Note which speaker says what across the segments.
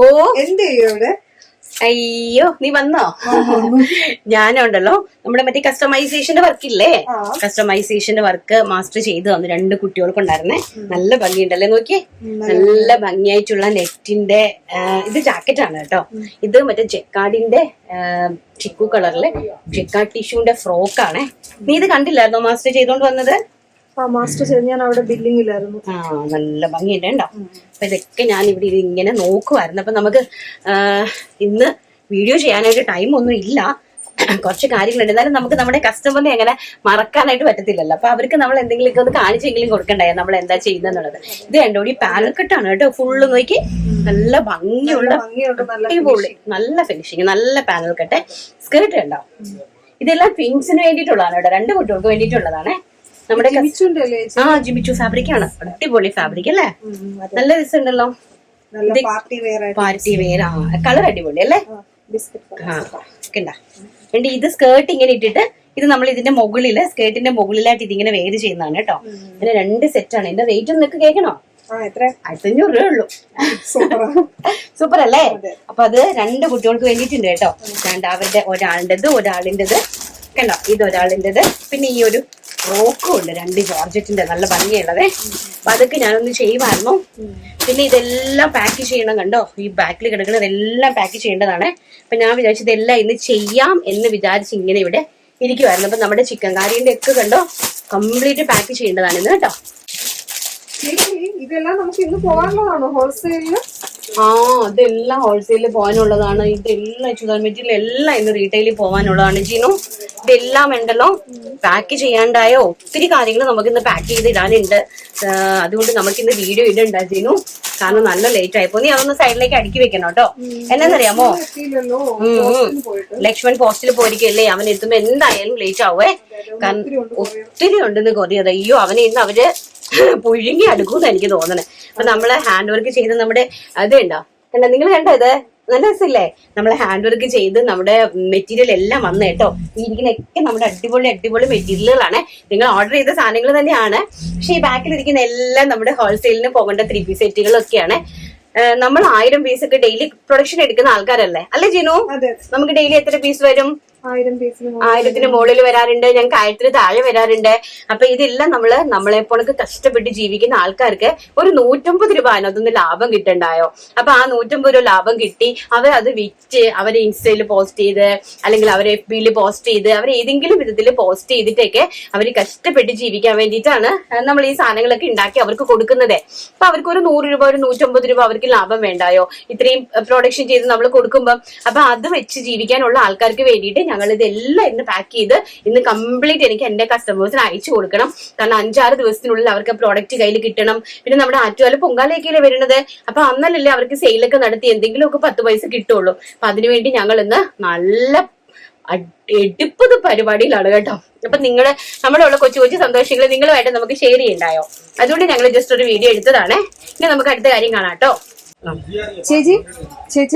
Speaker 1: ഓ
Speaker 2: എന്ത് ചെയ്യും ഇവിടെ?
Speaker 1: അയ്യോ നീ വന്നോ? ഞാനുണ്ടല്ലോ നമ്മുടെ മറ്റേ കസ്റ്റമൈസേഷന്റെ വർക്കില്ലേ, കസ്റ്റമൈസേഷന്റെ വർക്ക് മാസ്റ്റർ ചെയ്ത് തന്നു 2 കുട്ടികൾക്കുണ്ടായിരുന്നേ. നല്ല ഭംഗിയുണ്ടല്ലേ, നോക്കിയേ, നല്ല ഭംഗിയായിട്ടുള്ള നെറ്റിന്റെ ഇത് ജാക്കറ്റാണ് കേട്ടോ. ഇത് മറ്റേ ജെക്കാർഡിന്റെ ചിക്കു കളറിലെ ജെക്കാർഡ് ടിഷ്യൂന്റെ ഫ്രോക്കാണേ. നീ ഇത് കണ്ടില്ലായിരുന്നോ മാസ്റ്റർ ചെയ്തോണ്ട് വന്നത്?
Speaker 2: മാസ്റ്റർ ചെയ്ത് ഞാൻ അവിടെ ബില്ലിങ്ങിലായിരുന്നു.
Speaker 1: നല്ല ഭംഗിയുണ്ട് കേട്ടോ. അപ്പൊ ഇതൊക്കെ ഞാൻ ഇവിടെ ഇങ്ങനെ നോക്കുമായിരുന്നു. അപ്പൊ നമുക്ക് ഇന്ന് വീഡിയോ ചെയ്യാനായിട്ട് ടൈമൊന്നും ഇല്ല, കുറച്ച് കാര്യങ്ങളുണ്ട്. എന്നാലും നമുക്ക് നമ്മുടെ കസ്റ്റമറിനെ അങ്ങനെ മറക്കാനായിട്ട് പറ്റത്തില്ലല്ലോ. അപ്പൊ അവർക്ക് നമ്മൾ എന്തെങ്കിലുമൊക്കെ ഒന്ന് കാണിച്ചെങ്കിലും കൊടുക്കണ്ടേ നമ്മൾ എന്താ ചെയ്യുന്നത്. ഇത് കണ്ടോ, ഈ പാനൽ കട്ടാണ് കേട്ടോ. ഫുള്ള് നോക്കി, നല്ല ഭംഗിയുള്ള നല്ല ഫിനിഷിങ്, നല്ല പാനൽ കട്ട്. സ്കേർട്ട് കണ്ടോ, ഇതെല്ലാം ട്വിൻസിന് വേണ്ടിയിട്ടുള്ളതാണ് കേട്ടോ, 2 കുട്ടികൾക്ക് വേണ്ടിയിട്ടുള്ളതാണ്. നമ്മുടെ ജിമിച്ചു ഫാബ്രിക് ആണ്, അടിപൊളി ഫാബ്രിക് അല്ലേ, നല്ല രസമുണ്ടല്ലോ. പാർട്ടി വെയർ, കളർ അടിപൊളി അല്ലേ. ഇത് സ്കേർട്ട് ഇങ്ങനെ ഇട്ടിട്ട്, ഇത് നമ്മൾ ഇതിന്റെ മുകളില് സ്കേർട്ടിന്റെ മുകളിലായിട്ട് ഇതിങ്ങനെ വെയർ ചെയ്യുന്നതാണ് കേട്ടോ. പിന്നെ 2 സെറ്റാണ്. ഇതിന്റെ റേറ്റ് ഒന്ന് നിനക്ക് കേൾക്കണോ? 1500 രൂപ ഉള്ളൂ. സൂപ്പർ അല്ലേ. അപ്പൊ അത് 2 കുട്ടികൾക്ക് വേണ്ടിയിട്ടുണ്ട് കേട്ടോ. അവരുടെ ഒരാളിൻ്റെത് കണ്ടോ, ഇത് ഒരാളിൻ്റെത്. പിന്നെ ഈ ഒരു റോക്കും ഉണ്ട്, 2 ജോർജറ്റിന്റെ, നല്ല ഭംഗിയുള്ളതേ. അപ്പൊ അതൊക്കെ ഞാനൊന്ന് ചെയ്യുമായിരുന്നു. പിന്നെ ഇതെല്ലാം പാക്ക് ചെയ്യണം കണ്ടോ, ഈ ബാക്കിൽ കിടക്കുന്നതെല്ലാം പാക്ക് ചെയ്യേണ്ടതാണ്. അപ്പൊ ഞാൻ വിചാരിച്ചത് എല്ലാം ഇന്ന് ചെയ്യാം എന്ന് വിചാരിച്ച് ഇങ്ങനെ ഇവിടെ ഇരിക്കുമായിരുന്നു. അപ്പൊ നമ്മുടെ ചിക്കൻ കറിന്റെ ഒക്കെ കണ്ടോ കംപ്ലീറ്റ് പാക്ക് ചെയ്യേണ്ടതാണ് ഇന്ന് കേട്ടോ.
Speaker 2: ഇതെല്ലാം നമുക്ക് ഇന്ന് പോകാനുള്ളതാണോ ഹോൾസെയിലില്?
Speaker 1: അതെല്ലാം ഹോൾസെയിലിൽ പോകാനുള്ളതാണ്. ഇതെല്ലാം ചുരിദാർ മെറ്റീരിയൽ എല്ലാം ഇന്ന് റീറ്റെയിലിൽ പോകാനുള്ളതാണ് ജീനു. ഇതെല്ലാം ഉണ്ടല്ലോ പാക്ക് ചെയ്യാണ്ടായോ ഒത്തിരി കാര്യങ്ങൾ നമുക്ക് ഇന്ന് പാക്ക് ചെയ്ത് ഇടാനുണ്ട്. അതുകൊണ്ട് നമുക്ക് ഇന്ന് വീഡിയോ ഇടണ്ട ജീനു, കാരണം നല്ല ലേറ്റ് ആയിപ്പോ. നീ അതൊന്ന് സൈഡിലേക്ക് അടുക്കി വെക്കണം കേട്ടോ. എന്നാന്നറിയാമോ, ലക്ഷ്മൺ പോസ്റ്റിൽ പോയിരിക്കല്ലേ, അവൻ എത്തുമ്പോ എന്തായാലും ലേറ്റ് ആവേ. കാരണം ഒത്തിരി ഉണ്ടെന്ന് കൊറിയത്. അയ്യോ, അവനെ ഇന്ന് അവര് പുഴുങ്ങി അടുക്കൂന്ന് എനിക്ക് തോന്നണേ. അപ്പൊ നമ്മള് ഹാൻഡ് വർക്ക് ചെയ്ത് നമ്മുടെ അത് ഉണ്ടോ കണ്ടോ, നിങ്ങൾ കണ്ടോ, ഇത് നല്ല രസമില്ലേ. നമ്മള് ഹാൻഡ് വർക്ക് ചെയ്ത് നമ്മുടെ മെറ്റീരിയൽ എല്ലാം വന്നു കേട്ടോ. ഈ ഇരിക്കുന്നൊക്കെ നമ്മുടെ അടിപൊളി മെറ്റീരിയലുകളാണ്. നിങ്ങൾ ഓർഡർ ചെയ്ത സാധനങ്ങൾ തന്നെയാണ്. പക്ഷെ ഈ ബാക്കിൽ ഇരിക്കുന്ന എല്ലാം നമ്മുടെ ഹോൾസെയിലിന് പോകേണ്ട 3 പീസ് സെറ്റുകളൊക്കെയാണ്. നമ്മൾ 1000 പീസ് ഒക്കെ ഡെയിലി പ്രൊഡക്ഷൻ എടുക്കുന്ന ആൾക്കാരല്ലേ അല്ലേ ജിനു? നമുക്ക് ഡെയിലി എത്ര പീസ് വരും? 1000 മുകളിൽ വരാറുണ്ട്, ഞങ്ങൾക്ക് 1000 താഴെ വരാറുണ്ട്. അപ്പൊ ഇതെല്ലാം നമ്മളെപ്പോഴൊക്കെ കഷ്ടപ്പെട്ട് ജീവിക്കുന്ന ആൾക്കാർക്ക് ഒരു 150 രൂപ അതിനകത്തൊന്ന് ലാഭം കിട്ടണ്ടായോ? അപ്പൊ ആ 150 രൂപ ലാഭം കിട്ടി അത് വിറ്റ് അവരെ ഇൻസ്റ്റയിൽ പോസ്റ്റ് ചെയ്ത്, അല്ലെങ്കിൽ അവരെ FB പോസ്റ്റ് ചെയ്ത്, അവർ ഏതെങ്കിലും വിധത്തിൽ പോസ്റ്റ് ചെയ്തിട്ടൊക്കെ അവർ കഷ്ടപ്പെട്ട് ജീവിക്കാൻ വേണ്ടിയിട്ടാണ് നമ്മൾ ഈ സാധനങ്ങളൊക്കെ ഉണ്ടാക്കി അവർക്ക് കൊടുക്കുന്നത്. അപ്പൊ അവർക്ക് ഒരു 100 രൂപ ഒരു 150 രൂപ അവർക്ക് ലാഭം വേണ്ടായോ ഇത്രയും പ്രൊഡക്ഷൻ ചെയ്ത് നമ്മൾ കൊടുക്കുമ്പോൾ? അപ്പൊ അത് വെച്ച് ജീവിക്കാനുള്ള ആൾക്കാർക്ക് വേണ്ടിയിട്ട് ഞങ്ങൾ ഇതെല്ലാം ഇന്ന് പാക്ക് ചെയ്ത് ഇന്ന് കംപ്ലീറ്റ് എനിക്ക് എന്റെ കസ്റ്റമേഴ്സിന് അയച്ചു കൊടുക്കണം. കാരണം 5-6 ദിവസത്തിനുള്ളിൽ അവർക്ക് പ്രോഡക്റ്റ് കയ്യിൽ കിട്ടണം. പിന്നെ നമ്മുടെ ആറ്റുകാല പൊങ്കാലയൊക്കെയല്ലേ വരുന്നത്. അപ്പൊ അന്നല്ലേ അവർക്ക് സെയിലൊക്കെ നടത്തി എന്തെങ്കിലുമൊക്കെ 10 പൈസ കിട്ടുള്ളൂ. അപ്പൊ അതിനുവേണ്ടി ഞങ്ങൾ ഇന്ന് നല്ല എടുപ്പത് പരിപാടിയിലാണ് കേട്ടോ. അപ്പൊ നമ്മുടെ ഉള്ള കൊച്ചു സന്തോഷങ്ങൾ നിങ്ങളുമായിട്ട് നമുക്ക് ഷെയർ ചെയ്യണ്ടായോ? അതുകൊണ്ട് ഞങ്ങൾ ജസ്റ്റ് ഒരു വീഡിയോ എടുത്തതാണ്. ഇനി നമുക്ക് അടുത്ത കാര്യം കാണാം കേട്ടോ.
Speaker 2: ചേച്ചി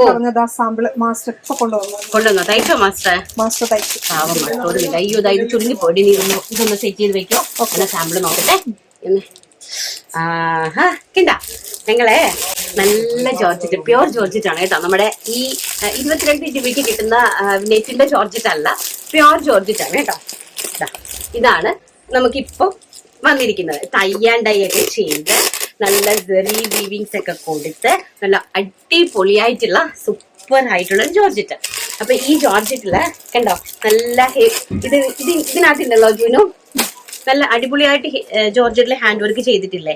Speaker 2: പറഞ്ഞതാ സാമ്പിള് മാസ്റ്റർ ഇപ്പൊ കൊണ്ടുവന്നോ?
Speaker 1: തയ്ച്ചോ മാസ്റ്റർ
Speaker 2: തയ്ച്ചു.
Speaker 1: അയ്യോ ഇത് ചുരുങ്ങി പോയി. നീ ഇതൊന്ന് സെറ്റ് ചെയ്ത് വെക്കോ. സാമ്പിള് നോക്കട്ടെ. കിണ്ടാ ഞങ്ങളെ നല്ല ജോർജറ്റ്, പ്യോർ ജോർജറ്റ് ആണ് കേട്ടോ. നമ്മുടെ ഈ 22 രൂപയ്ക്ക് കിട്ടുന്ന നെറ്റിന്റെ ജോർജറ്റ് അല്ല, പ്യോർ ജോർജറ്റ് ആണ് കേട്ടോ. ഇതാണ് നമുക്കിപ്പോ വന്നിരിക്കുന്നത്. ടൈ ഒക്കെ ചെയ്ത് നല്ല സെറി വീവിങ്സ് ഒക്കെ കൊടുത്ത് നല്ല അടിപൊളിയായിട്ടുള്ള സൂപ്പർ ആയിട്ടുള്ള ജോർജറ്റ്. അപ്പൊ ഈ ജോർജറ്റില് കണ്ടോ നല്ല ഇതിനകത്തുണ്ടല്ലോ ജൂനു, നല്ല അടിപൊളിയായിട്ട് ജോർജറ്റില് ഹാൻഡ് വർക്ക് ചെയ്തിട്ടില്ലേ?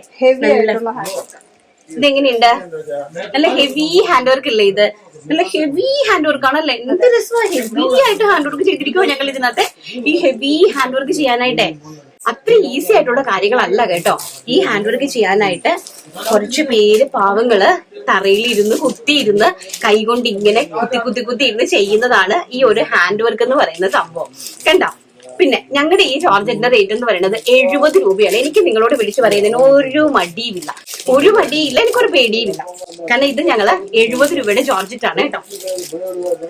Speaker 1: ഇതെങ്ങനെയുണ്ട്? നല്ല ഹെവി ഹാൻഡ് വർക്ക് ഇല്ലേ? ഇത് നല്ല ഹെവി ഹാൻഡ് വർക്ക് ആണല്ലേ. എന്ത് രസമാണ്, ഹെവി ആയിട്ട് ഹാൻഡ് വർക്ക് ചെയ്തിരിക്കുമോ ഞങ്ങൾ ഇതിനകത്ത്. ഈ ഹെവി ഹാൻഡ് വർക്ക് ചെയ്യാനായിട്ടേ അത്ര ഈസി ആയിട്ടുള്ള കാര്യങ്ങളല്ല കേട്ടോ. ഈ ഹാൻഡ് വർക്ക് ചെയ്യാനായിട്ട് കുറച്ച് പേര് പാവങ്ങള് തറയിലിരുന്ന് കുത്തിയിരുന്ന് കൈകൊണ്ട് ഇങ്ങനെ കുത്തി ഇരുന്ന് ചെയ്യുന്നതാണ് ഈ ഒരു ഹാൻഡ് വർക്ക് എന്ന് പറയുന്ന സംഭവം കണ്ടോ. പിന്നെ ഞങ്ങളുടെ ഈ ജോർജറ്റിന്റെ റേറ്റ് എന്ന് പറയുന്നത് 70 രൂപയാണ്. എനിക്ക് നിങ്ങളോട് വിളിച്ചു പറയുന്നതിന് ഒരു മടിയുമില്ല, എനിക്കൊരു പേടിയുമില്ല. കാരണം ഇത് ഞങ്ങള് 70 രൂപയുടെ ജോർജറ്റ് ആണ് കേട്ടോ.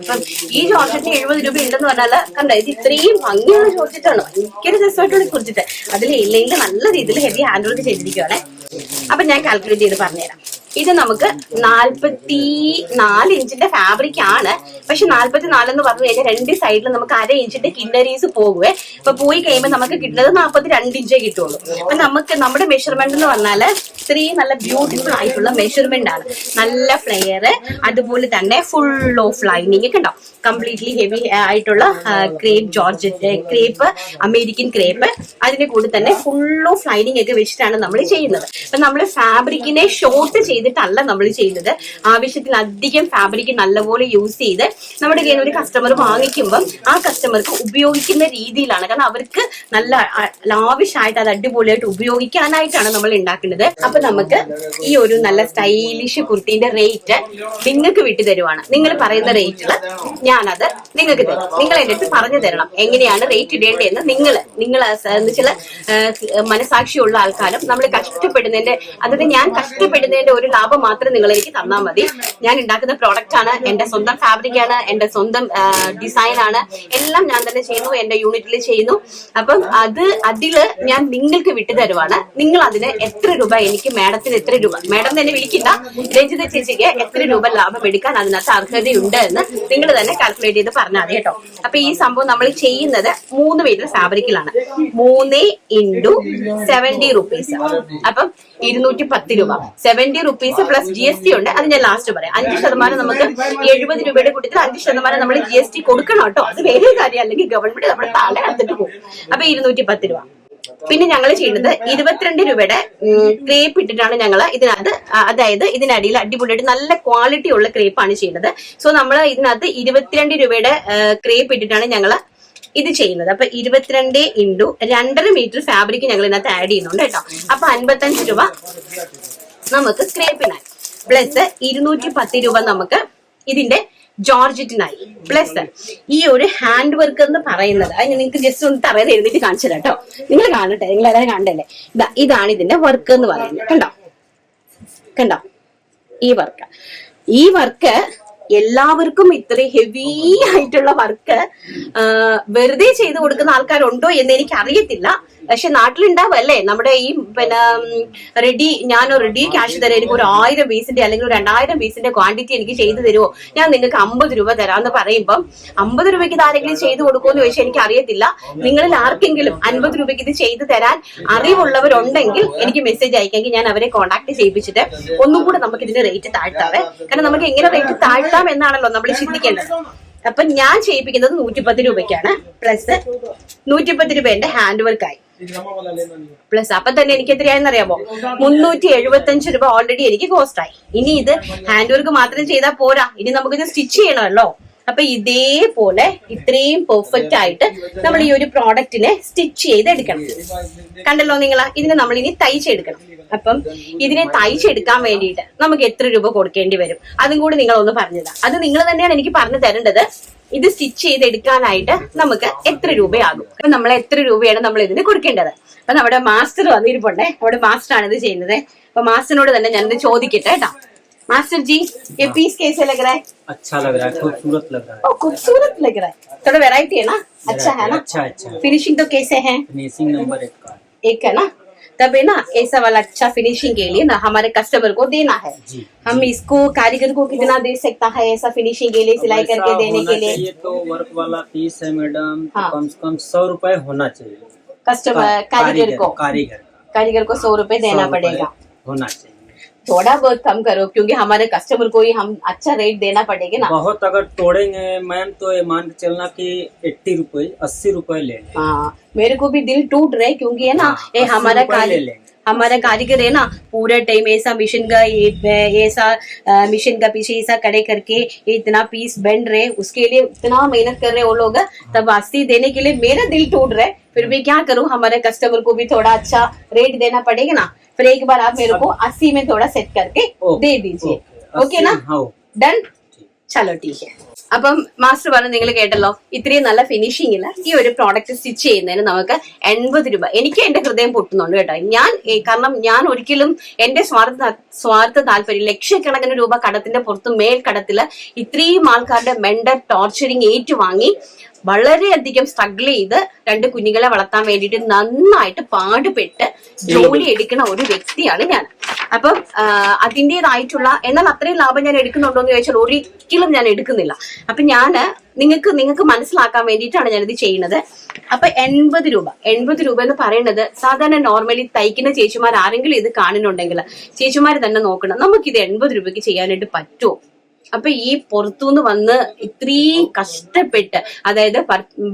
Speaker 1: അപ്പം ഈ ജോർജറ്റിന് 70 രൂപ ഉണ്ടെന്ന് പറഞ്ഞാല് കണ്ടോ, ഇത് ഇത്രയും ഭംഗിയുള്ള ജോർജറ്റ് ആണ്. ഭയങ്കര രസമായിട്ടുള്ള ജോർജറ്റ്. അതിൽ ഇല്ലെങ്കിൽ നല്ല രീതിയിൽ ഹെവി ഹാൻഡ് വർക്ക് ചെയ്തിരിക്കുകയാണ്. അപ്പൊ ഞാൻ കാൽക്കുലേറ്റ് ചെയ്ത് പറഞ്ഞുതരാം. ഇത് നമുക്ക് 44 ഇഞ്ചിന്റെ ഫാബ്രിക് ആണ്. പക്ഷെ 44 എന്ന് പറഞ്ഞു കഴിഞ്ഞാൽ 2 സൈഡിലും നമുക്ക് 1/2 ഇഞ്ചിന്റെ കിന്നരീസ് പോകുവേ. അപ്പൊ പോയി കഴിയുമ്പോൾ നമുക്ക് കിട്ടുന്നത് 42 ഇഞ്ചേ കിട്ടുള്ളൂ. അപ്പൊ നമുക്ക് നമ്മുടെ മെഷർമെന്റ് എന്ന് പറഞ്ഞാല് ഇത്രയും നല്ല ബ്യൂട്ടിഫുൾ ആയിട്ടുള്ള മെഷർമെന്റ് ആണ്. നല്ല ഫ്ലെയർ, അതുപോലെ തന്നെ ഫുൾ ഓഫ് ലൈനിങ് ഒക്കെ ഉണ്ടാവും. കംപ്ലീറ്റ്ലി ഹെവി ആയിട്ടുള്ള crepe georgette crepe, American crepe, അതിന്റെ കൂടെ തന്നെ ഫുൾ ഓഫ് ലൈനിങ് ഒക്കെ വെച്ചിട്ടാണ് നമ്മൾ ചെയ്യുന്നത്. അപ്പൊ നമ്മൾ ഫാബ്രിക്കിനെ ഷോർട്ട് ചെയ്തിട്ടല്ല നമ്മൾ ചെയ്യുന്നത്. ആവശ്യത്തിലധികം ഫാബ്രിക് നല്ലപോലെ യൂസ് ചെയ്ത് നമ്മുടെ കയ്യിൽ ഒരു കസ്റ്റമർ വാങ്ങിക്കുമ്പോൾ ആ കസ്റ്റമർക്ക് ഉപയോഗിക്കുന്ന രീതിയിലാണ്. കാരണം അവർക്ക് നല്ല ലാവിഷായിട്ട് അത് അടിപൊളിയായിട്ട് ഉപയോഗിക്കാനായിട്ടാണ് നമ്മൾ ഉണ്ടാക്കുന്നത്. അപ്പൊ നമുക്ക് ഈ ഒരു നല്ല സ്റ്റൈലിഷ് കുർത്തിന്റെ റേറ്റ് നിങ്ങൾക്ക് വിട്ടു തരുവാണ്. നിങ്ങൾ പറയുന്ന റേറ്റില് ഞാനത് നിങ്ങൾക്ക് തരും. നിങ്ങൾ എന്റെ അടുത്ത് പറഞ്ഞു തരണം എങ്ങനെയാണ് റേറ്റ് ഇടേണ്ടതെന്ന്. നിങ്ങൾ വെച്ചാൽ മനസാക്ഷിയുള്ള ആൾക്കാരും നമ്മൾ കഷ്ടപ്പെടുന്നതിന്റെ, അതായത് ഞാൻ കഷ്ടപ്പെടുന്നതിന്റെ ഒരു ലാഭം മാത്രം നിങ്ങൾ എനിക്ക് തന്നാൽ മതി. ഞാൻ ഉണ്ടാക്കുന്ന പ്രോഡക്റ്റ് ആണ്, എന്റെ സ്വന്തം ഫാബ്രിക് ആണ്, എന്റെ സ്വന്തം ഡിസൈൻ ആണ്, എല്ലാം ഞാൻ തന്നെ ചെയ്യുന്നു, എന്റെ യൂണിറ്റിൽ ചെയ്യുന്നു. അപ്പം അതില് ഞാൻ നിങ്ങൾക്ക് വിട്ടു തരുവാണ്. നിങ്ങൾ അതിന് എത്ര രൂപ, എനിക്ക് മാഡത്തിന് എത്ര രൂപ, മാഡം തന്നെ വിളിക്കില്ല, രഞ്ജിത ചേച്ചിക്ക് എത്ര രൂപ ലാഭം എടുക്കാൻ അതിനകത്ത് അർഹതയുണ്ട് എന്ന് നിങ്ങൾ തന്നെ കാൽക്കുലേറ്റ് ചെയ്ത് പറഞ്ഞാൽ മതി കേട്ടോ. അപ്പൊ ഈ സംഭവം നമ്മൾ ചെയ്യുന്നത് 3 മീറ്റർ ഫാബ്രിക്കിലാണ്. 3 × 70 റുപ്പീസ്. അപ്പം 210 രൂപ. 70 റുപ്പീസ് പ്ലസ് GST ഉണ്ട്. അത് ഞാൻ ലാസ്റ്റ് പറയാം. 5% നമുക്ക് 70 രൂപയുടെ കൂട്ടത്തിൽ 5% നമ്മൾ GST കൊടുക്കണം കേട്ടോ. അത് വേറെ കാര്യം, അല്ലെങ്കിൽ ഗവൺമെന്റ് നമ്മുടെ താഴെ എടുത്തിട്ട് പോകും. അപ്പൊ 210 രൂപ. പിന്നെ ഞങ്ങൾ ചെയ്യുന്നത് 22 രൂപയുടെ ക്രേപ്പ് ഇട്ടിട്ടാണ് ഞങ്ങൾ ഇതിനകത്ത്, അതായത് ഇതിനടിയിൽ അടിപൊളിയായിട്ട് നല്ല ക്വാളിറ്റി ഉള്ള ക്രേപ്പാണ് ചെയ്യുന്നത്. സോ നമ്മൾ ഇതിനകത്ത് 22 രൂപയുടെ ക്രേപ്പ് ഇട്ടിട്ടാണ് ഞങ്ങൾ ഇത് ചെയ്യുന്നത്. അപ്പൊ 22 × 2.5 മീറ്റർ ഫാബ്രിക് ഞങ്ങൾ ഇതിനകത്ത് ആഡ് ചെയ്യുന്നുണ്ട് കേട്ടോ. അപ്പൊ 55 രൂപ നമുക്ക് ക്രേപ്പിനായി, പ്ലസ് 210 രൂപ നമുക്ക് ഇതിന്റെ ജോർജറ്റിനായി, പ്ലസ് ഈ ഒരു ഹാൻഡ് വർക്ക് എന്ന് പറയുന്നത് അത് നിങ്ങൾക്ക് ജസ്റ്റ് ഒന്ന് തറയിൽ എഴുതിയിട്ട് കാണിച്ചു തരാം കേട്ടോ. നിങ്ങൾ കാണട്ടെ, നിങ്ങൾ എല്ലാവരും കണ്ടല്ലേ. ഇതാണ് ഇതിന്റെ വർക്ക് എന്ന് പറയുന്നത്. കണ്ടോ ഈ വർക്ക് എല്ലാവർക്കും ഇത്രയും ഹെവി ആയിട്ടുള്ള വർക്ക് വെറുതെ ചെയ്തു കൊടുക്കുന്ന ആൾക്കാരുണ്ടോ എന്ന് എനിക്ക് അറിയത്തില്ല. പക്ഷെ നാട്ടിലുണ്ടാവല്ലേ നമ്മുടെ ഈ റെഡി, ഞാൻ റെഡി ക്യാഷ് തരാം, എനിക്ക് ഒരു 1000 പീസിന്റെ അല്ലെങ്കിൽ ഒരു 2000 പീസിന്റെ ക്വാണ്ടിറ്റി എനിക്ക് ചെയ്തു തരുമോ, ഞാൻ നിങ്ങൾക്ക് 50 രൂപ തരാമെന്ന് പറയുമ്പം 50 രൂപയ്ക്ക് ഇത് ആരെങ്കിലും ചെയ്തു കൊടുക്കുമെന്ന് ചോദിച്ചാൽ എനിക്ക് അറിയത്തില്ല. നിങ്ങളിൽ ആർക്കെങ്കിലും 50 രൂപയ്ക്ക് ഇത് ചെയ്തു തരാൻ അറിവുള്ളവരുണ്ടെങ്കിൽ എനിക്ക് മെസ്സേജ് അയക്കെങ്കിൽ ഞാൻ അവരെ കോൺടാക്ട് ചെയ്യിപ്പിച്ചിട്ട് ഒന്നും കൂടെ നമുക്ക് ഇതിന്റെ റേറ്റ് താഴ്ത്താവേ. കാരണം നമുക്ക് എങ്ങനെ റേറ്റ് താഴ്ത്താം എന്നാണല്ലോ നമ്മൾ ചിന്തിക്കേണ്ടത്. അപ്പൊ ഞാൻ ചെയ്യിപ്പിക്കുന്നത് 110 രൂപയ്ക്കാണ്, പ്ലസ് 110 രൂപ എന്റെ ഹാൻഡ് വർക്കായി, പ്ലസ് അപ്പൊ തന്നെ എനിക്ക് എത്രയായെന്ന് അറിയാമോ, 375 രൂപ ഓൾറെഡി എനിക്ക് കോസ്റ്റായി. ഇനി ഇത് ഹാൻഡ് വർക്ക് മാത്രം ചെയ്താൽ പോരാ, ഇനി നമുക്കിത് സ്റ്റിച്ച് ചെയ്യണമല്ലോ. അപ്പൊ ഇതേപോലെ ഇത്രയും പെർഫെക്റ്റ് ആയിട്ട് നമ്മൾ ഈ ഒരു പ്രോഡക്റ്റിനെ സ്റ്റിച്ച് ചെയ്തെടുക്കണം. കണ്ടല്ലോ നിങ്ങൾ, ഇതിനെ നമ്മൾ ഇനി തയ്ച്ചെടുക്കണം. അപ്പം ഇതിനെ തയ്ച്ചെടുക്കാൻ വേണ്ടിയിട്ട് നമുക്ക് എത്ര രൂപ കൊടുക്കേണ്ടി വരും, അതും കൂടി നിങ്ങൾ ഒന്ന് പറഞ്ഞുതരാം. അത് നിങ്ങൾ തന്നെയാണ് എനിക്ക് പറഞ്ഞു തരേണ്ടത്. ഇത് സ്റ്റിച്ച് ചെയ്തെടുക്കാനായിട്ട് നമുക്ക് എത്ര രൂപയാകും, അപ്പൊ നമ്മൾ എത്ര രൂപയാണ് നമ്മൾ ഇതിന് കൊടുക്കേണ്ടത്. അപ്പൊ നമ്മുടെ മാസ്റ്റർ വന്നിരിപ്പുണ്ടേ, നമ്മുടെ മാസ്റ്റർ ആണ് ഇത് ചെയ്യുന്നത്. അപ്പൊ മാസ്റ്ററിനോട് തന്നെ ഞാനിത് ചോദിക്കട്ടെ കേട്ടോ. मास्टर जी, ये पीस कैसे लग रहा है?
Speaker 3: अच्छा लग रहा है, खूबसूरत लग रहा है।
Speaker 1: ओ, खूबसूरत लग रहा है, थोड़ा वैरायटी है ना, अच्छा है ना।
Speaker 3: अच्छा
Speaker 1: फिनिशिंग तो कैसे है?
Speaker 3: फिनिशिंग नंबर
Speaker 1: 1 है ना। तब है ना ऐसा वाला अच्छा फिनिशिंग के लिए ना हमारे कस्टमर को देना है जी। हम इसको कारीगर को कितना दे सकता है ऐसा फिनिशिंग के लिए, सिलाई करके देने के लिए?
Speaker 3: तो वर्क वाला पीस है मैडम, कम से कम 100 रुपए होना चाहिए
Speaker 1: कस्टमर, कारीगर को 100 रुपए देना पड़ेगा,
Speaker 3: होना चाहिए।
Speaker 1: थोड़ा बहुत कम करो, क्योंकि हमारे कस्टमर को ही हम अच्छा रेट देना पड़ेगा ना।
Speaker 3: बहुत अगर तोड़ेंगे मैम तो ये मान के चलना कि 80 रुपए 80 रुपए ले लेंगे।
Speaker 1: हाँ, मेरे को भी दिल टूट रहे, क्योंकि है ना ये हमारा कारीगर है ना, पूरा टाइम ऐसा मिशन का ऐसा मिशन का पीछे ऐसा खड़े करके इतना पीस बन रहे, उसके लिए इतना मेहनत कर रहे वो लोग, तब 80 देने के लिए मेरा दिल टूट रहा है। फिर भी क्या करूं, हमारे कस्टमर को भी थोड़ा अच्छा रेट देना पड़ेगा ना। फिर एक बार आप मेरे को 80 में थोड़ा सेट करके दे दीजिए, ओके ना, डन, चलो ठीक है. അപ്പം മാസ്റ്റർ പറഞ്ഞു, നിങ്ങൾ കേട്ടല്ലോ, ഇത്രയും നല്ല ഫിനിഷിങ്ങില് ഈ ഒരു പ്രോഡക്റ്റ് സ്റ്റിച്ച് ചെയ്യുന്നതിന് നമുക്ക് 80 രൂപ. എനിക്ക് എന്റെ ഹൃദയം പൊട്ടുന്നുണ്ട് കേട്ടോ. കാരണം ഞാൻ ഒരിക്കലും എന്റെ സ്വാർത്ഥ താല്പര്യം, ലക്ഷക്കണക്കിന് രൂപ കടത്തിന്റെ പുറത്ത് മേൽ കടത്തില് ഇത്രയും ആൾക്കാരുടെ മെന്റൽ ടോർച്ചറിങ് ഏറ്റുവാങ്ങി വളരെയധികം സ്ട്രഗിൾ ചെയ്ത് 2 കുഞ്ഞുങ്ങളെ വളർത്താൻ വേണ്ടിയിട്ട് നന്നായിട്ട് പാടുപെട്ട് ജോലി എടുക്കുന്ന ഒരു വ്യക്തിയാണ് ഞാൻ. അപ്പം അതിൻ്റെതായിട്ടുള്ള, എന്നാൽ അത്രയും ലാഭം ഞാൻ എടുക്കുന്നുണ്ടോ എന്ന് ചോദിച്ചാൽ ഒരിക്കലും ഞാൻ എടുക്കുന്നില്ല. അപ്പൊ ഞാന് നിങ്ങൾക്ക് മനസ്സിലാക്കാൻ വേണ്ടിയിട്ടാണ് ഞാനിത് ചെയ്യുന്നത്. അപ്പൊ 80 രൂപ എന്ന് പറയുന്നത് സാധാരണ നോർമലി തയ്ക്കുന്ന ചേച്ചിമാർ ആരെങ്കിലും ഇത് കാണുന്നുണ്ടെങ്കിൽ ചേച്ചിമാർ തന്നെ നോക്കണം, നമുക്കിത് 80 രൂപയ്ക്ക് ചെയ്യാനായിട്ട് പറ്റുമോ? അപ്പൊ ഈ പുറത്തുനിന്ന് വന്ന് ഇത്രയും കഷ്ടപ്പെട്ട്, അതായത്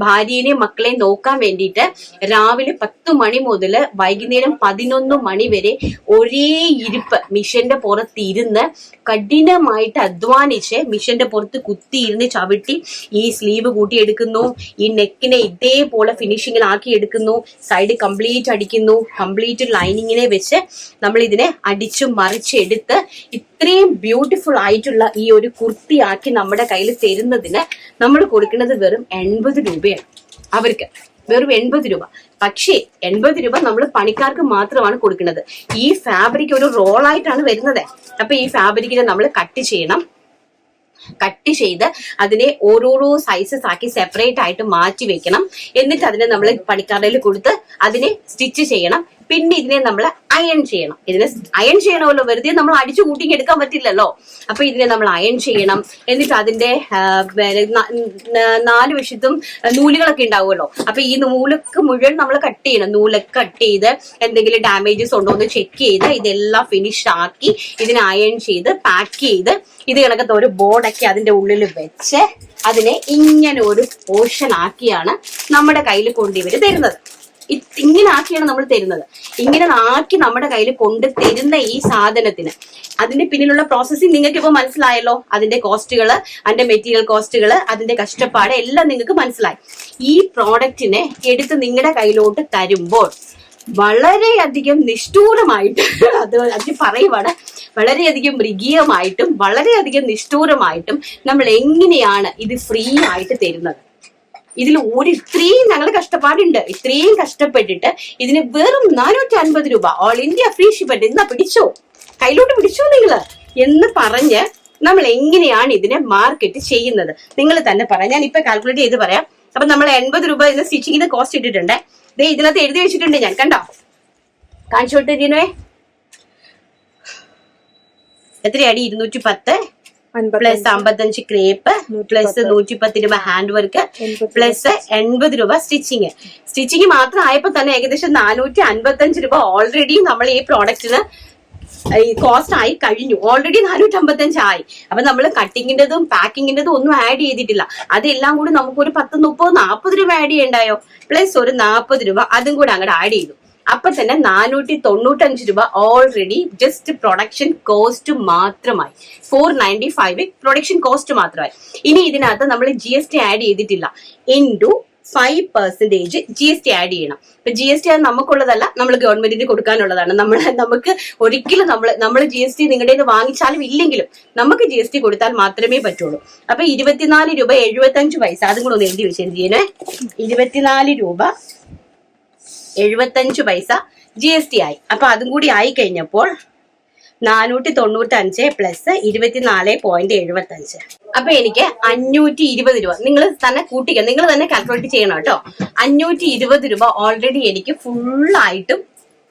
Speaker 1: ഭാര്യനെയും മക്കളെയും നോക്കാൻ വേണ്ടിയിട്ട് രാവിലെ 10 മണി മുതൽ വൈകുന്നേരം 11 മണി വരെ ഒരേ ഇരിപ്പ് മിഷന്റെ പുറത്ത് ഇരുന്ന് കഠിനമായിട്ട് അധ്വാനിച്ച് മിഷന്റെ പുറത്ത് കുത്തിയിരുന്ന് ചവിട്ടി ഈ സ്ലീവ് കൂട്ടിയെടുക്കുന്നു, ഈ നെക്കിനെ ഇതേപോലെ ഫിനിഷിങ്ങിലാക്കി എടുക്കുന്നു, സൈഡ് കംപ്ലീറ്റ് അടിക്കുന്നു, കംപ്ലീറ്റ് ലൈനിങ്ങിനെ വെച്ച് നമ്മൾ ഇതിനെ അടിച്ചു മറിച്ചെടുത്ത് ഇത്രയും ബ്യൂട്ടിഫുൾ ആയിട്ടുള്ള ഈ ഒരു കുർത്തിയാക്കി നമ്മുടെ കയ്യിൽ തരുന്നതിന് നമ്മൾ കൊടുക്കുന്നത് വെറും 80 രൂപയാണ്. അവർക്ക് വെറും 80 രൂപ. പക്ഷേ 80 രൂപ നമ്മൾ പണിക്കാർക്ക് മാത്രമാണ് കൊടുക്കുന്നത്. ഈ ഫാബ്രിക് ഒരു റോളായിട്ടാണ് വരുന്നത്. അപ്പൊ ഈ ഫാബ്രിക്കിനെ നമ്മൾ കട്ട് ചെയ്യണം. കട്ട് ചെയ്ത് അതിനെ ഓരോരോ സൈസസ് ആക്കി സെപ്പറേറ്റ് ആയിട്ട് മാറ്റി വെക്കണം. എന്നിട്ട് അതിനെ നമ്മൾ പണിക്കാരുടെ കൊടുത്ത് അതിനെ സ്റ്റിച്ച് ചെയ്യണം. പിന്നെ ഇതിനെ നമ്മൾ അയൺ ചെയ്യണം. ഇതിനെ അയൺ ചെയ്യണമല്ലോ, വെറുതെ നമ്മൾ അടിച്ചു കൂട്ടി എടുക്കാൻ പറ്റില്ലല്ലോ. അപ്പൊ ഇതിനെ നമ്മൾ അയൺ ചെയ്യണം. എന്നിട്ട് അതിന്റെ 4 വശത്തും നൂലുകളൊക്കെ ഉണ്ടാവുമല്ലോ. അപ്പൊ ഈ നൂലൊക്കെ മുഴുവൻ നമ്മൾ കട്ട് ചെയ്യണം. നൂലൊക്കെ കട്ട് ചെയ്ത് എന്തെങ്കിലും ഡാമേജസ് ഉണ്ടോ എന്ന് ചെക്ക് ചെയ്ത് ഇതെല്ലാം ഫിനിഷ് ആക്കി ഇതിനെ അയൺ ചെയ്ത് പാക്ക് ചെയ്ത് ഇത് കണക്കത്തെ ഒരു ബോർഡൊക്കെ അതിന്റെ ഉള്ളിൽ വെച്ച് അതിനെ ഇങ്ങനെ ഒരു പോർഷൻ ആക്കിയാണ് നമ്മുടെ കയ്യിൽ കൊണ്ടുവര് തരുന്നത്. ഇങ്ങനെ ആക്കിയാണ് നമ്മൾ തരുന്നത്. ഇങ്ങനെ ആക്കി നമ്മുടെ കയ്യിൽ കൊണ്ട് തരുന്ന ഈ സാധനത്തിന് അതിന്റെ പിന്നിലുള്ള പ്രോസസ്സിങ് നിങ്ങൾക്ക് ഇപ്പൊ മനസ്സിലായല്ലോ. അതിന്റെ കോസ്റ്റുകള്, അതിന്റെ മെറ്റീരിയൽ കോസ്റ്റുകള്, അതിന്റെ കഷ്ടപ്പാട് എല്ലാം നിങ്ങൾക്ക് മനസ്സിലായി. ഈ പ്രോഡക്റ്റിനെ എടുത്ത് നിങ്ങളുടെ കയ്യിലോട്ട് തരുമ്പോൾ വളരെയധികം നിഷ്ഠൂരമായിട്ട് അത് പറയുവാണ്, വളരെയധികം മൃഗീയമായിട്ടും വളരെയധികം നിഷ്ഠൂരമായിട്ടും നമ്മൾ എങ്ങനെയാണ് ഇത് ഫ്രീ ആയിട്ട് തരുന്നത്. ഇതിൽ ഇത്രയും ഞങ്ങൾ കഷ്ടപ്പാടുണ്ട്. ഇത്രയും കഷ്ടപ്പെട്ടിട്ട് ഇതിന് വെറും 450 രൂപ ഓൾ ഇന്ത്യ ഫ്രീ ഷിപ്മെന്റ്. എന്നാ പിടിച്ചോ, കയ്യിലോട്ട് പിടിച്ചോ നിങ്ങള് എന്ന് പറഞ്ഞ് നമ്മൾ എങ്ങനെയാണ് ഇതിനെ മാർക്കറ്റ് ചെയ്യുന്നത് നിങ്ങൾ തന്നെ പറയാം. ഞാൻ ഇപ്പൊ കാൽക്കുലേറ്റ് ചെയ്ത് പറയാം. അപ്പൊ നമ്മൾ 80 രൂപ ഇന്ന് സ്റ്റിച്ചിങ്ങിന് കോസ്റ്റ് ഇട്ടിട്ടുണ്ട്. ഇതിനകത്ത് എഴുതി വെച്ചിട്ടുണ്ട് ഞാൻ, കണ്ടോ? കാണിച്ചു കൊടുത്തേ. എത്രയാടി? 210 പ്ലസ് 55 ക്രേപ്പ് പ്ലസ് 110 രൂപ ഹാൻഡ് വർക്ക് പ്ലസ് 80 രൂപ സ്റ്റിച്ചിങ് മാത്രം ആയപ്പോ തന്നെ ഏകദേശം 455 രൂപ ഓൾറെഡി നമ്മൾ ഈ പ്രോഡക്റ്റിന് ഈ കോസ്റ്റ് ആയി കഴിഞ്ഞു. ഓൾറെഡി 455 ആയി. അപ്പൊ നമ്മൾ കട്ടിങ്ങിന്റെതും പാക്കിങ്ങിന്റെതും ഒന്നും ആഡ് ചെയ്തിട്ടില്ല. അതെല്ലാം കൂടി നമുക്കൊരു 10, 30, 40 രൂപ ആഡ് ചെയ്യണ്ടായോ? പ്ലസ് ഒരു 40 രൂപ അതും കൂടെ അങ്ങോട്ട് ആഡ് ചെയ്തു. അപ്പൊ തന്നെ 495 രൂപ ഓൾറെഡി ജസ്റ്റ് പ്രൊഡക്ഷൻ കോസ്റ്റ് മാത്രമായി. 495 പ്രൊഡക്ഷൻ കോസ്റ്റ് മാത്രമായി. ഇനി ഇതിനകത്ത് നമ്മൾ GST ആഡ് ചെയ്തിട്ടില്ല. ഇൻറ്റു 5% GST ആഡ് ചെയ്യണം. ഇപ്പൊ GST അത് നമുക്കുള്ളതല്ല, നമ്മൾ ഗവൺമെന്റിന് കൊടുക്കാനുള്ളതാണ്. നമുക്ക് ഒരിക്കലും നമ്മൾ GST നിങ്ങളുടെ നിന്ന് വാങ്ങിച്ചാലും ഇല്ലെങ്കിലും നമുക്ക് GST കൊടുത്താൽ മാത്രമേ പറ്റുള്ളൂ. അപ്പൊ 24 രൂപ 75 പൈസ അതും കൂടെ ഒന്ന് എഴുതി വെച്ചേ. 24 രൂപ 75 പൈസ GST ആയി. അപ്പൊ അതും കൂടി ആയി കഴിഞ്ഞപ്പോൾ 495 പ്ലസ് 24.75. അപ്പൊ എനിക്ക് 520 രൂപ. നിങ്ങൾ തന്നെ കൂട്ടിക്കുക, നിങ്ങൾ തന്നെ കാൽക്കുലേറ്റ് ചെയ്യണം കേട്ടോ. 520 രൂപ ഓൾറെഡി എനിക്ക് ഫുള്ളായിട്ടും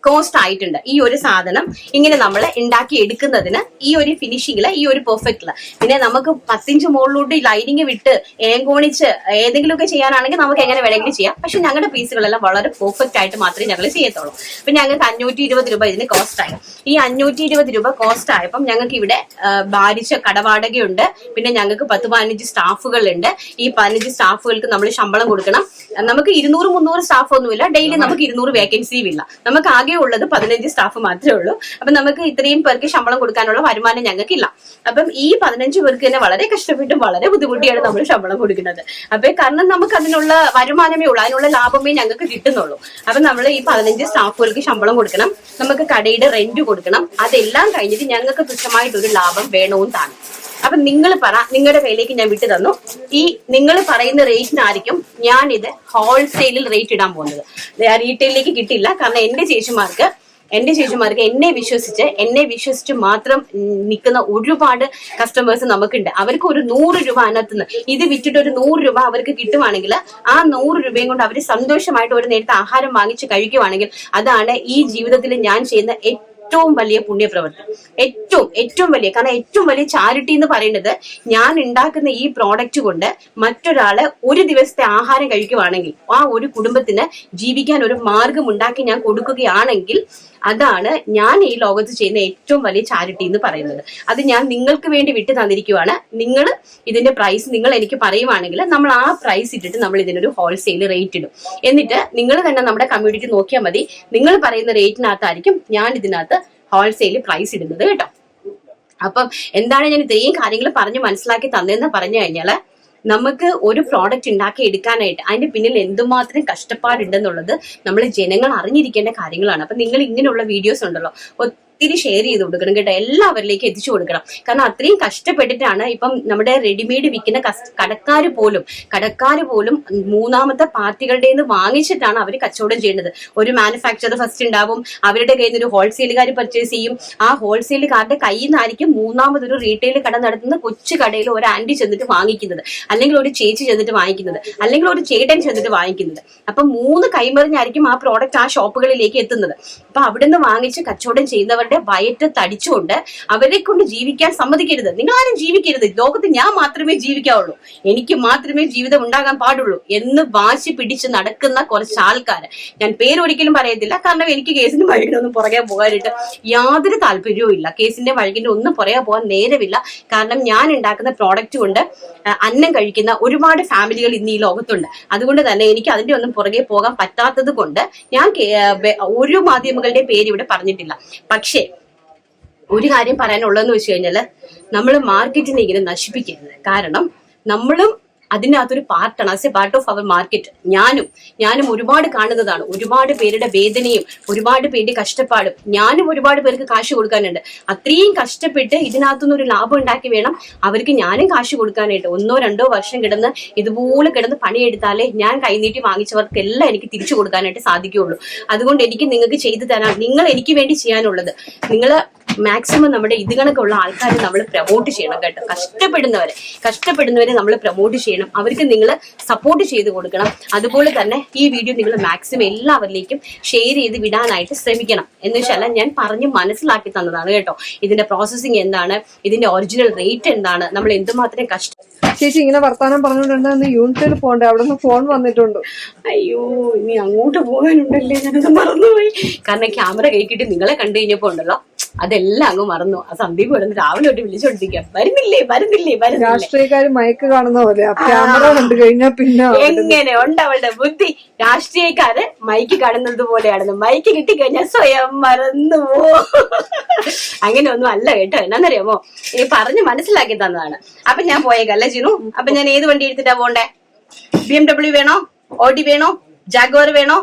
Speaker 1: കോസ്റ്റ് ആയിട്ടുണ്ട്. ഈ ഒരു സാധനം ഇങ്ങനെ നമ്മൾ ഉണ്ടാക്കി എടുക്കുന്നതിന്, ഈ ഒരു ഫിനിഷിങ്ങില്, ഈ ഒരു പെർഫെക്റ്റില്. പിന്നെ നമുക്ക് 10 ഇഞ്ച് മുകളിലോട്ട് ലൈനിങ് വിട്ട് ഏങ്കോണിച്ച് ഏതെങ്കിലുമൊക്കെ ചെയ്യാനാണെങ്കിൽ നമുക്ക് എങ്ങനെ വേണമെങ്കിലും ചെയ്യാം. പക്ഷെ ഞങ്ങളുടെ പീസുകളെല്ലാം വളരെ പെർഫെക്റ്റ് ആയിട്ട് മാത്രമേ ഞങ്ങൾ ചെയ്യത്തുള്ളൂ. അപ്പൊ ഞങ്ങൾക്ക് 520 രൂപ ഇതിന് കോസ്റ്റ് ആയി. ഈ 520 രൂപ കോസ്റ്റ് ആയപ്പം ഞങ്ങൾക്ക് ഇവിടെ ഭാരിച്ച കടവാടകയുണ്ട്. പിന്നെ ഞങ്ങൾക്ക് 10-15 സ്റ്റാഫുകളുണ്ട്. ഈ 15 സ്റ്റാഫുകൾക്ക് നമ്മൾ ശമ്പളം കൊടുക്കണം. നമുക്ക് 200-300 സ്റ്റാഫ് ഒന്നുമില്ല. ഡെയിലി നമുക്ക് 200 വേക്കൻസിയും ഇല്ല. നമുക്ക് ആകെ ഉള്ളത് 15 സ്റ്റാഫ് മാത്രമേ ഉള്ളൂ. അപ്പൊ നമുക്ക് ഇത്രയും പേർക്ക് ശമ്പളം കൊടുക്കാനുള്ള വരുമാനം ഞങ്ങൾക്കില്ല. അപ്പം ഈ 15 പേർക്ക് തന്നെ വളരെ കഷ്ടപ്പെട്ടും വളരെ ബുദ്ധിമുട്ടിയാണ് നമ്മൾ ശമ്പളം കൊടുക്കുന്നത്. അപ്പൊ കാരണം നമുക്ക് അതിനുള്ള വരുമാനമേ ഉള്ളൂ, അതിനുള്ള ലാഭമേ ഞങ്ങൾക്ക് കിട്ടുന്നുള്ളൂ. അപ്പൊ നമ്മൾ ഈ 15 സ്റ്റാഫുകൾക്ക് ശമ്പളം കൊടുക്കണം, നമുക്ക് കടയുടെ റെന്റ് കൊടുക്കണം. അതെല്ലാം കഴിഞ്ഞിട്ട് ഞങ്ങൾക്ക് തുച്ഛമായിട്ടൊരു ലാഭം വേണവും താനും. അപ്പൊ നിങ്ങൾ പറ, നിങ്ങളുടെ കയ്യിലേക്ക് ഞാൻ വിട്ടു തന്നു. ഈ നിങ്ങൾ പറയുന്ന റേറ്റിനായിരിക്കും ഞാൻ ഇത് ഹോൾസെയിലിൽ റേറ്റ് ഇടാൻ പോകുന്നത്. റീറ്റെയിലേക്ക് കിട്ടില്ല. കാരണം എന്റെ ചേച്ചിമാർക്ക് എന്റെ ചേച്ചിമാർക്ക് എന്നെ വിശ്വസിച്ച് മാത്രം നിൽക്കുന്ന ഒരുപാട് കസ്റ്റമേഴ്സ് നമുക്കുണ്ട്. അവർക്ക് ഒരു 100 രൂപ അതിനകത്തുനിന്ന് ഇത് വിറ്റിട്ട് ഒരു 100 രൂപ അവർക്ക് കിട്ടുവാണെങ്കിൽ ആ 100 രൂപയും കൊണ്ട് അവർ സന്തോഷമായിട്ട് ഒരു നേരത്തെ ആഹാരം വാങ്ങിച്ച് കഴിക്കുവാണെങ്കിൽ അതാണ് ഈ ജീവിതത്തിൽ ഞാൻ ചെയ്യുന്ന ഏറ്റവും വലിയ പുണ്യപ്രവൃത്തി. ഏറ്റവും വലിയ, കാരണം ഏറ്റവും വലിയ ചാരിറ്റി എന്ന് പറയുന്നത് ഞാൻ ഉണ്ടാക്കുന്ന ഈ പ്രോഡക്റ്റ് കൊണ്ട് മറ്റൊരാള് ഒരു ദിവസത്തെ ആഹാരം കഴിക്കുവാണെങ്കിൽ ആ ഒരു കുടുംബത്തിന് ജീവിക്കാൻ ഒരു മാർഗം ഉണ്ടാക്കി ഞാൻ കൊടുക്കുകയാണെങ്കിൽ അതാണ് ഞാൻ ഈ ലോകത്ത് ചെയ്യുന്ന ഏറ്റവും വലിയ ചാരിറ്റി എന്ന് പറയുന്നത്. അത് ഞാൻ നിങ്ങൾക്ക് വേണ്ടി വിട്ടു തന്നിരിക്കുവാണ്. നിങ്ങൾ ഇതിന്റെ പ്രൈസ് നിങ്ങൾ എനിക്ക് പറയുവാണെങ്കിൽ നമ്മൾ ആ പ്രൈസ് ഇട്ടിട്ട് നമ്മൾ ഇതിനൊരു ഹോൾസെയിൽ റേറ്റ് ഇടും. എന്നിട്ട് നിങ്ങൾ തന്നെ നമ്മുടെ കമ്മ്യൂണിറ്റി നോക്കിയാൽ മതി. നിങ്ങൾ പറയുന്ന റേറ്റിനകത്തായിരിക്കും ഞാൻ ഇതിനകത്ത് ഹോൾസെയിൽ പ്രൈസ് ഇടുന്നത് കേട്ടോ. അപ്പം എന്താണ് ഞാൻ ഇത്രയും കാര്യങ്ങൾ പറഞ്ഞ് മനസ്സിലാക്കി തന്നതെന്ന് പറഞ്ഞു കഴിഞ്ഞാൽ നമുക്ക് ഒരു പ്രോഡക്റ്റ് ഉണ്ടാക്കി എടുക്കാനായിട്ട് അതിന്റെ പിന്നിൽ എന്തുമാത്രം കഷ്ടപ്പാടുണ്ടെന്നുള്ളത് നമ്മൾ ജനങ്ങൾ അറിഞ്ഞിരിക്കേണ്ട കാര്യങ്ങളാണ്. അപ്പൊ നിങ്ങൾ ഇങ്ങനെയുള്ള വീഡിയോസ് ഉണ്ടല്ലോ ഒത്തിരി ഷെയർ ചെയ്ത് കൊടുക്കണം കേട്ടോ, എല്ലാവരിലേക്ക് എത്തിച്ചു കൊടുക്കണം. കാരണം അത്രയും കഷ്ടപ്പെട്ടിട്ടാണ് ഇപ്പം നമ്മുടെ റെഡിമെയ്ഡ് വിൽക്കുന്ന കടക്കാർ പോലും മൂന്നാമത്തെ പാർട്ടികളുടെ നിന്ന് വാങ്ങിച്ചിട്ടാണ് അവർ കച്ചവടം ചെയ്യുന്നത്. ഒരു മാനുഫാക്ചർ ഫസ്റ്റ് ഉണ്ടാവും, അവരുടെ കയ്യിൽ നിന്ന് ഒരു ഹോൾസെയിലുകാർ പർച്ചേസ് ചെയ്യും. ആ ഹോൾസെയിലുകാരുടെ കയ്യിൽ നിന്നായിരിക്കും മൂന്നാമതൊരു റീറ്റെയിൽ കട നടത്തുന്ന കൊച്ചു കടയിൽ ഒരു ആന്റി ചെന്നിട്ട് വാങ്ങിക്കുന്നത്, അല്ലെങ്കിൽ ഒരു ചേച്ചി ചെന്നിട്ട് വാങ്ങിക്കുന്നത്, അല്ലെങ്കിൽ ഒരു ചേട്ടൻ ചെന്നിട്ട് വാങ്ങിക്കുന്നത്. അപ്പൊ 3 കൈമറിഞ്ഞായിരിക്കും ആ പ്രോഡക്റ്റ് ആ ഷോപ്പുകളിലേക്ക് എത്തുന്നത്. അപ്പൊ അവിടുന്ന് വാങ്ങിച്ച് കച്ചവടം ചെയ്യുന്നവരുടെ വയറ്റ് തടിച്ചുകൊണ്ട് അവരെ കൊണ്ട് ജീവിക്കാൻ സമ്മതിക്കരുത്. നിങ്ങൾ ആരും ജീവിക്കരുത്. ലോകത്ത് ഞാൻ മാത്രമേ ജീവിക്കാവുള്ളൂ, എനിക്ക് മാത്രമേ ജീവിതം ഉണ്ടാകാൻ പാടുള്ളൂ എന്ന് വാശി പിടിച്ച് നടക്കുന്ന കുറച്ച് ആൾക്കാര്, ഞാൻ പേരൊരിക്കലും പറയത്തില്ല, കാരണം എനിക്ക് കേസിന്റെ വഴിക്കൊന്നും പുറകെ പോകാനായിട്ട് യാതൊരു താല്പര്യവും ഇല്ല. കേസിന്റെ വഴിക്കിന്റെ ഒന്നും പുറകെ പോകാൻ നേരമില്ല. കാരണം ഞാൻ ഉണ്ടാക്കുന്ന പ്രോഡക്റ്റ് കൊണ്ട് അന്നം കഴിക്കുന്ന ഒരുപാട് ഫാമിലികൾ ഇന്ന് ഈ ലോകത്തുണ്ട്. അതുകൊണ്ട് തന്നെ എനിക്ക് അതിന്റെ ഒന്നും പുറകെ പോകാൻ പറ്റാത്തത് കൊണ്ട് ഞാൻ ഒരു മാധ്യമങ്ങളുടെ പേര് ഇവിടെ പറഞ്ഞിട്ടില്ല. പക്ഷേ ഒരു കാര്യം പറയാനുള്ളതെന്ന് വെച്ച് കഴിഞ്ഞാല് നമ്മൾ മാർക്കറ്റിനെ ഇങ്ങനെ നശിപ്പിക്കരുത്. കാരണം നമ്മളും അതിനകത്തൊരു പാർട്ടാണ്, as a part of our market. ഞാനും ഒരുപാട് കാണുന്നതാണ്. ഒരുപാട് പേരുടെ വേദനയും ഒരുപാട് പേരുടെ കഷ്ടപ്പാടും. ഞാനും ഒരുപാട് പേർക്ക് കാശ് കൊടുക്കാനുണ്ട്. അത്രയും കഷ്ടപ്പെട്ട് ഇതിനകത്തുനിന്ന് ഒരു ലാഭം ഉണ്ടാക്കി വേണം അവർക്ക് ഞാനും കാശ് കൊടുക്കാനായിട്ട്. 1-2 വർഷം ഇതുപോലെ കിടന്ന് പണിയെടുത്താലേ ഞാൻ കൈനീട്ടി വാങ്ങിച്ചവർക്കെല്ലാം എനിക്ക് തിരിച്ചു കൊടുക്കാനായിട്ട് സാധിക്കുകയുള്ളൂ. അതുകൊണ്ട് എനിക്ക് നിങ്ങൾക്ക് ചെയ്തു തരാൻ, നിങ്ങൾ എനിക്ക് വേണ്ടി ചെയ്യാനുള്ളത്, നിങ്ങൾ മാക്സിമം നമ്മുടെ ഇത് കണക്കുള്ള ആൾക്കാരെ നമ്മൾ പ്രൊമോട്ട് ചെയ്യണം കേട്ടോ. കഷ്ടപ്പെടുന്നവരെ നമ്മൾ പ്രൊമോട്ട് ചെയ്യണം. അവർക്ക് നിങ്ങൾ സപ്പോർട്ട് ചെയ്ത് കൊടുക്കണം. അതുപോലെ തന്നെ ഈ വീഡിയോ നിങ്ങൾ മാക്സിമം എല്ലാവരിലേക്കും ഷെയർ ചെയ്ത് വിടാനായിട്ട് ശ്രമിക്കണം. എന്ന് വെച്ചാൽ ഞാൻ പറഞ്ഞ് മനസ്സിലാക്കി തന്നതാണ് കേട്ടോ. ഇതിന്റെ പ്രോസസ്സിങ് എന്താണ്, ഇതിന്റെ ഒറിജിനൽ റേറ്റ് എന്താണ്, നമ്മൾ എന്തുമാത്രം
Speaker 2: ചേച്ചി ഇങ്ങനെ വർത്താനം പറഞ്ഞുകൊണ്ടിരുന്ന യൂണിറ്റിൽ പോകണ്ടേ, അവിടെ നിന്ന് ഫോൺ വന്നിട്ടുണ്ട്.
Speaker 1: അയ്യോ ഇനി അങ്ങോട്ട് പോകാനുണ്ടല്ലേ, ഞാനത് മറന്നുപോയി. കാരണം ക്യാമറ കൈക്കിട്ട് നിങ്ങളെ കണ്ടു കഴിഞ്ഞപ്പോ ഉണ്ടല്ലോ അതെല്ലാം അങ്ങ് മറന്നു. ആ സന്ദീപ് കിടന്ന് രാവിലെ തൊട്ട് വിളിച്ചോണ്ടിരിക്കാം, വരുന്നില്ലേ.
Speaker 2: രാഷ്ട്രീയക്കാര് മയക്ക് കാണുന്ന പോലെ ക്യാമറ കണ്ടു കഴിഞ്ഞാൽ പിന്നെ
Speaker 1: എങ്ങനെ ഉണ്ട് അവളുടെ ബുദ്ധി. രാഷ്ട്രീയക്കാര് മൈക്ക് കാണുന്നത് പോലെയാണെന്ന്, മൈക്ക് കിട്ടിക്കഴിഞ്ഞാൽ സ്വയം മറന്നു പോ. അങ്ങനെ ഒന്നും അല്ല കേട്ടോ. എന്നാന്നറിയാമോ, ഈ പറഞ്ഞ് മനസ്സിലാക്കി തന്നതാണ്. അപ്പൊ ഞാൻ പോയേക്കല്ല ജിനു. അപ്പൊ ഞാൻ ഏത് വണ്ടി എടുത്തിട്ടാ പോണ്ടേ? BMW വേണോ, ഓഡി വേണോ, ജാഗ്വാർ വേണോ,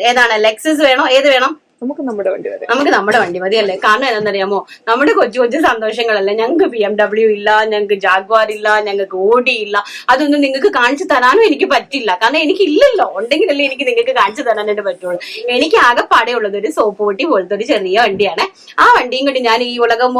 Speaker 1: ഏതാണ് ലെക്സസ് വേണോ, ഏത് വേണം?
Speaker 2: നമുക്ക് നമ്മുടെ
Speaker 1: വണ്ടി മതിയല്ലേ. കാരണം എന്താണെന്നറിയാമോ, നമ്മുടെ കൊച്ചു സന്തോഷങ്ങളല്ലേ. ഞങ്ങൾക്ക് BMW ഇല്ല, ഞങ്ങൾക്ക് ജാഗ്വാർ ഇല്ല, ഞങ്ങൾക്ക് ഓഡി ഇല്ല. അതൊന്നും നിങ്ങൾക്ക് കാണിച്ചു തരാനും എനിക്ക് പറ്റില്ല. കാരണം എനിക്കില്ലല്ലോ. ഉണ്ടെങ്കിലല്ലേ എനിക്ക് നിങ്ങൾക്ക് കാണിച്ചു തരാനായിട്ട് പറ്റുള്ളൂ. എനിക്ക് ആകെപ്പാടെ ഉള്ളത് ഒരു സോപ്പ് പൊട്ടി പോലത്തെ ഒരു ചെറിയ വണ്ടിയാണ്. ആ വണ്ടിയും കൊണ്ട് ഞാൻ ഈ ഉലകം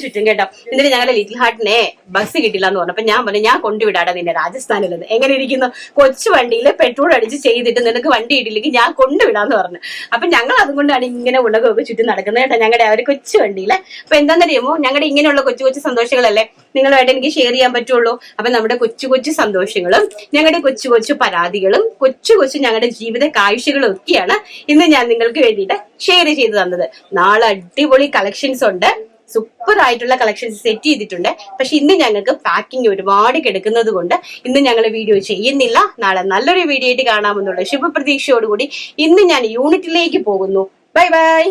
Speaker 1: ചുറ്റും കേട്ടോ. എന്നിട്ട് ഞങ്ങളുടെ ലിറ്റിൽ ഹാർട്ടിനെ ബസ് കിട്ടില്ല എന്ന് പറഞ്ഞപ്പോ ഞാൻ പറഞ്ഞു, ഞാൻ കൊണ്ടുവിടാടാ നിന്നെ രാജസ്ഥാനിലത്. എങ്ങനെ ഇരിക്കുന്നു, കൊച്ചു വണ്ടിയിൽ പെട്രോൾ അടിച്ച് ചെയ്തിട്ട് നിനക്ക് വണ്ടി ഇടില്ലെങ്കിൽ ഞാൻ കൊണ്ടുവിടാന്ന് പറഞ്ഞു. അപ്പൊ ഞങ്ങൾ അതുകൊണ്ടാണ് ഇങ്ങനെ ഉലകമൊക്കെ ചുറ്റും നടക്കുന്നത് കേട്ടോ, ഞങ്ങളുടെ ആ ഒരു കൊച്ചു വണ്ടിയില്. അപ്പൊ എന്താണെന്നറിയുമോ, ഞങ്ങളുടെ ഇങ്ങനെയുള്ള കൊച്ചു സന്തോഷങ്ങളല്ലേ നിങ്ങളുമായിട്ട് എനിക്ക് ഷെയർ ചെയ്യാൻ പറ്റുള്ളൂ. അപ്പൊ നമ്മുടെ കൊച്ചു സന്തോഷങ്ങളും ഞങ്ങളുടെ കൊച്ചു പരാതികളും കൊച്ചു ഞങ്ങളുടെ ജീവിത കാഴ്ചകളും ഒക്കെയാണ് ഇന്ന് ഞാൻ നിങ്ങൾക്ക് വേണ്ടിയിട്ട് ഷെയർ ചെയ്ത് തന്നത്. നാളെ അടിപൊളി കളക്ഷൻസ് ഉണ്ട്, സൂപ്പർ ആയിട്ടുള്ള കളക്ഷൻസ് സെറ്റ് ചെയ്തിട്ടുണ്ട്. പക്ഷെ ഇന്ന് ഞങ്ങൾക്ക് പാക്കിംഗ് ഒരുപാട് കിടക്കുന്നത് കൊണ്ട് ഇന്ന് ഞങ്ങൾ വീഡിയോ ചെയ്യുന്നില്ല. നാളെ നല്ലൊരു വീഡിയോ ആയിട്ട് കാണാമെന്നുള്ള ശുഭപ്രതീക്ഷയോടുകൂടി ഇന്ന് ഞാൻ യൂണിറ്റിലേക്ക് പോകുന്നു. ബൈ.